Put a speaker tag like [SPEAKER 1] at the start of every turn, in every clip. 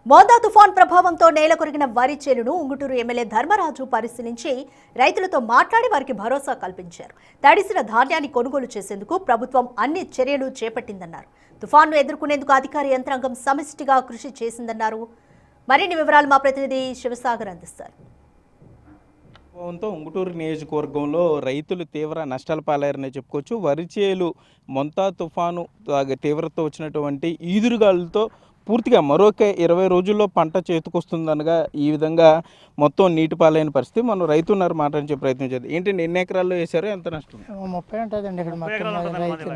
[SPEAKER 1] మోందా తుఫాన్ ప్రభావంతో నేల కొరిగిన వరి చేనును ఉంగుటూరు ఎమ్మెల్యే ధర్మరాజు పరిశీలించి రైతులతో మాట్లాడి వారికి భరోసా కల్పించారు. తడిసిన ధాన్యాన్ని కొనుగోలు చేసేందుకు ప్రభుత్వం అన్ని చర్యలు చేపట్టిందన్నారు. తుఫాన్ను ఎదుర్కొనేందుకు అధికార యంత్రాంగం సమిష్టిగా కృషి చేసిందన్నారు. మరిన్ని వివరాలు మా ప్రతినిధి శివసాగర్ అందిస్తారు.
[SPEAKER 2] ఉంగుటూరు నియోజకవర్గంలో రైతులు తీవ్ర నష్టాల పాలయ్యారని చెప్పుకోవచ్చు. వరి చేలు మొంతా తుఫాను తీవ్రత వచ్చినటువంటి ఈదురుగాలులతో పూర్తిగా మరొక 20 రోజుల్లో పంట చేతికొస్తుందనగా ఈ విధంగా మొత్తం నీటి పాలైన పరిస్థితి. మనం రైతు ఉన్నారు మాట్లాడించే ప్రయత్నం చేద్దాం. ఏంటండి, ఎన్ని ఎకరాల్లో వేశారు, ఎంత నష్టం?
[SPEAKER 3] 30 ఉంటుందండి. ఇక్కడ మొత్తం రైతు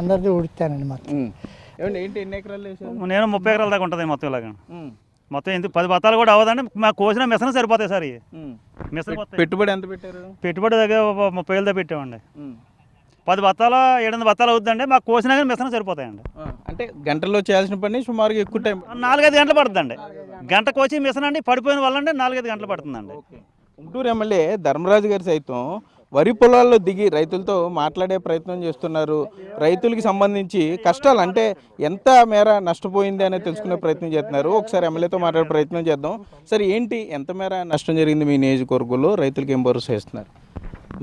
[SPEAKER 3] అందరిది ఉడితానండి మొత్తం.
[SPEAKER 2] ఏమండి, ఏంటి ఎన్ని ఎకరాల్లో వేశారు?
[SPEAKER 3] నేను 30 ఎకరాల దాకా ఉంటుంది మొత్తం. ఇలాగ మొత్తం ఎందుకు 10 బత్తాలు కూడా అవ్వదండి. మాకు కోసిన మిషన్ సరిపోతాయి సార్. మిషన్
[SPEAKER 2] పెట్టుబడి ఎంత పెట్టారు?
[SPEAKER 3] పెట్టుబడి దగ్గర 30,000 దాకా పెట్టామండి. 10 బత్తాలు 700 బత్తాలు అవుతుందండి. మాకు కోసినా కానీ మిషన్ సరిపోతాయండి.
[SPEAKER 2] అంటే గంటల్లో చేయాల్సిన పని సుమారుగా ఎక్కువ టైం
[SPEAKER 3] 4-5 గంటలు పడుతుందండి. గంట కోసి మిషన్ అండి పడిపోయిన వల్ల 4-5 గంటలు పడుతుందండి.
[SPEAKER 2] ఉంగుటూరు ఎమ్మెల్యే ధర్మరాజు గారు సైతం వరి పొలాల్లో దిగి రైతులతో మాట్లాడే ప్రయత్నం చేస్తున్నారు. రైతులకి సంబంధించి కష్టాలు అంటే ఎంత మేర నష్టపోయింది అనేది తెలుసుకునే ప్రయత్నం చేస్తున్నారు. ఒకసారి ఎమ్మెల్యేతో మాట్లాడే ప్రయత్నం చేద్దాం. సరే, ఏంటి ఎంత మేర నష్టం జరిగింది మీ నియోజకవర్గంలో? రైతులకి ఏం భరోసా ఇస్తున్నారు?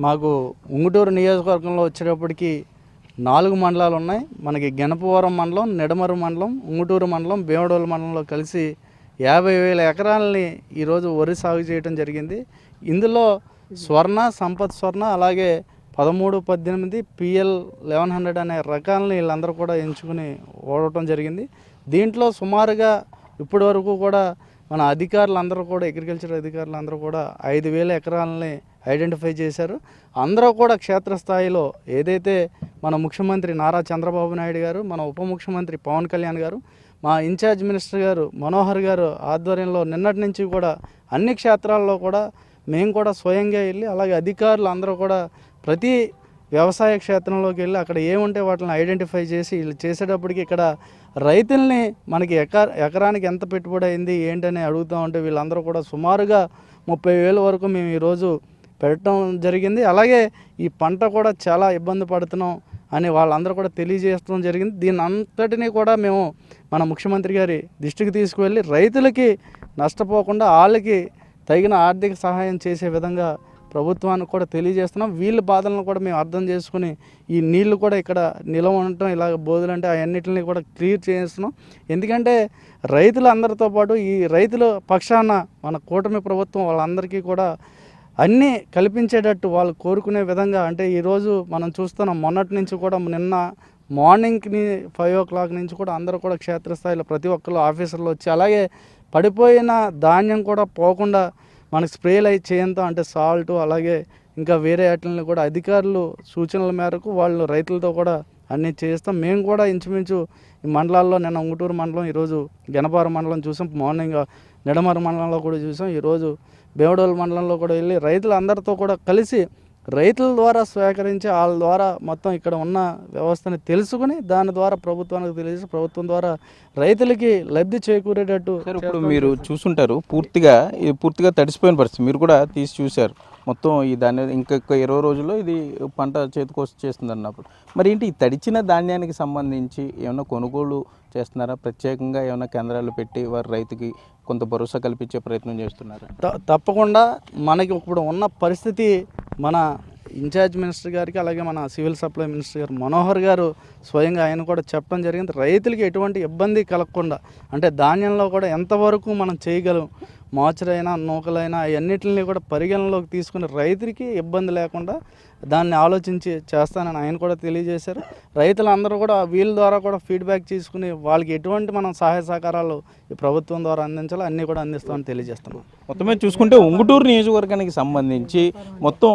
[SPEAKER 4] మాకు ఉంగుటూరు నియోజకవర్గంలో వచ్చేటప్పటికి 4 మండలాలు ఉన్నాయి. మనకి గణపవరం మండలం, నిడమరు మండలం, ఉంగుటూరు మండలం, భీమడోలు మండలంలో కలిసి 50,000 ఎకరాలని ఈరోజు వరి సాగు చేయడం జరిగింది. ఇందులో స్వర్ణ, సంపత్ స్వర్ణ, అలాగే 13-18 PL 1100 అనే రకాలని వీళ్ళందరూ కూడా ఎంచుకుని ఓడటం జరిగింది. దీంట్లో సుమారుగా ఇప్పటి వరకు కూడా మన అధికారులందరూ కూడా అగ్రికల్చర్ అధికారులందరూ కూడా 5,000 ఎకరాలని ఐడెంటిఫై చేశారు. అందరూ కూడా క్షేత్రస్థాయిలో ఏదైతే మన ముఖ్యమంత్రి నారా చంద్రబాబు నాయుడు గారు, మన ఉప ముఖ్యమంత్రి పవన్ కళ్యాణ్ గారు, మా ఇన్ఛార్జ్ మినిస్టర్ గారు మనోహర్ గారు ఆధ్వర్యంలో నిన్నటి నుంచి కూడా అన్ని క్షేత్రాల్లో కూడా మేము కూడా స్వయంగా వెళ్ళి, అలాగే అధికారులు అందరూ కూడా ప్రతి వ్యవసాయ క్షేత్రంలోకి వెళ్ళి అక్కడ ఏముంటే వాటిని ఐడెంటిఫై చేసి వీళ్ళు చేసేటప్పటికి ఇక్కడ రైతుల్ని మనకి ఎకరానికి ఎంత పెట్టుబడి అయింది ఏంటని అడుగుతూ ఉంటే వీళ్ళందరూ కూడా సుమారుగా 30,000 వరకు మేము ఈరోజు పెట్టడం జరిగింది. అలాగే ఈ పంట కూడా చాలా ఇబ్బంది పడుతున్నాం అని వాళ్ళందరూ కూడా తెలియజేయడం జరిగింది. దీని అంతటినీ కూడా మేము మన ముఖ్యమంత్రి గారి దృష్టికి తీసుకువెళ్ళి రైతులకి నష్టపోకుండా వాళ్ళకి తగిన ఆర్థిక సహాయం చేసే విధంగా ప్రభుత్వానికి కూడా తెలియజేస్తున్నాం. వీళ్ళ బాధలను కూడా మేము అర్థం చేసుకుని ఈ నీళ్లు కూడా ఇక్కడ నిల్వ ఉండటం, ఇలాగ బోధులు అంటే అవన్నిటిని కూడా క్లియర్ చేస్తున్నాం. ఎందుకంటే రైతులందరితో పాటు ఈ రైతుల పక్షాన మన కూటమి ప్రభుత్వం వాళ్ళందరికీ కూడా అన్నీ కల్పించేటట్టు వాళ్ళు కోరుకునే విధంగా, అంటే ఈరోజు మనం చూస్తున్నాం మొన్నటి నుంచి కూడా నిన్న మార్నింగ్ని 5 o'clock నుంచి కూడా అందరూ కూడా క్షేత్రస్థాయిలో ప్రతి ఒక్కరు ఆఫీసర్లు వచ్చి, అలాగే పడిపోయిన ధాన్యం కూడా పోకుండా మనకు స్ప్రేలు అయి చేయంతో, అంటే సాల్ట్ అలాగే ఇంకా వేరే వాటిని కూడా అధికారులు సూచనల మేరకు వాళ్ళు రైతులతో కూడా అన్నీ చేస్తాం. మేము కూడా ఇంచుమించు ఈ మండలాల్లో నిన్న ఉంగుటూరు మండలం, ఈరోజు గణపవరం మండలం చూసాం, మార్నింగ్ నిడమరు మండలంలో కూడా చూసాం, ఈరోజు భీమడోలు మండలంలో కూడా వెళ్ళి రైతులందరితో కూడా కలిసి రైతుల ద్వారా స్వీకరించి వాళ్ళ ద్వారా మొత్తం ఇక్కడ ఉన్న వ్యవస్థని తెలుసుకుని దాని ద్వారా ప్రభుత్వానికి తెలియజేసి ప్రభుత్వం ద్వారా రైతులకి లబ్ధి చేకూరేటట్టు.
[SPEAKER 2] ఇప్పుడు మీరు చూసుంటారు, పూర్తిగా తడిసిపోయిన పరిస్థితి. మీరు కూడా తీసి చూశారు మొత్తం ఈ ధాన్యం. ఇంకొక 20 రోజుల్లో ఇది పంట చేతికొచ్చేస్తుంది అన్నప్పుడు మరి ఏంటి ఈ తడిచిన ధాన్యానికి సంబంధించి ఏమైనా కొనుగోలు చేస్తున్నారా? ప్రత్యేకంగా ఏమైనా కేంద్రాలు పెట్టి వారి రైతుకి కొంత భరోసా కల్పించే ప్రయత్నం చేస్తున్నారు?
[SPEAKER 4] తప్పకుండా. మనకి ఇప్పుడు ఉన్న పరిస్థితి మన ఇన్ఛార్జ్ మినిస్టర్ గారికి, అలాగే మన సివిల్ సప్లై మినిస్టర్ గారు మనోహర్ గారు స్వయంగా ఆయన కూడా చెప్పడం జరిగింది. రైతులకి ఎటువంటి ఇబ్బంది కలగకుండా, అంటే ధాన్యంలో కూడా ఎంతవరకు మనం చేయగలం, మోచరైనా నూకలైనా అవన్నిటిని కూడా పరిగణనలోకి తీసుకుని రైతులకి ఇబ్బంది లేకుండా దాన్ని ఆలోచించి చేస్తానని ఆయన కూడా తెలియజేశారు. రైతులందరూ కూడా వీళ్ళ ద్వారా కూడా ఫీడ్బ్యాక్ తీసుకుని వాళ్ళకి ఎటువంటి మనం సహాయ సహకారాలు ఈ ప్రభుత్వం ద్వారా అందించాలో అన్నీ కూడా అందిస్తామని తెలియజేస్తున్నాం.
[SPEAKER 2] మొత్తమే చూసుకుంటే ఉంగుటూరు నియోజకవర్గానికి సంబంధించి మొత్తం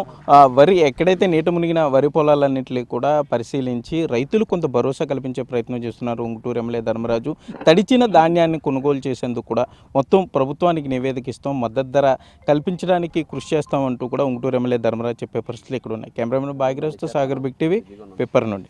[SPEAKER 2] వరి ఎక్కడైతే నీట మునిగిన వరి పొలాలన్నింటినీ కూడా పరిశీలించి రైతులు కొంత భరోసా కల్పించే ప్రయత్నం చేస్తున్నారు ఉంగుటూరు ఎమ్మెల్యే ధర్మరాజు. తడిచిన ధాన్యాన్ని కొనుగోలు చేసేందుకు కూడా మొత్తం ప్రభుత్వానికి నివేదిక ఇస్తాం, మద్దతు ధర కల్పించడానికి కృషి చేస్తామంటూ కూడా ఉంగుటూరు ఎమ్మెల్యే ధర్మరాజు చెప్పే పరిస్థితులు ఇక్కడ ఉన్నాయి. కెమెరామెన్ భాగ్యరాజ్తో సాగర్, బిగ్ టీవీ, పెప్పర్ నుండి.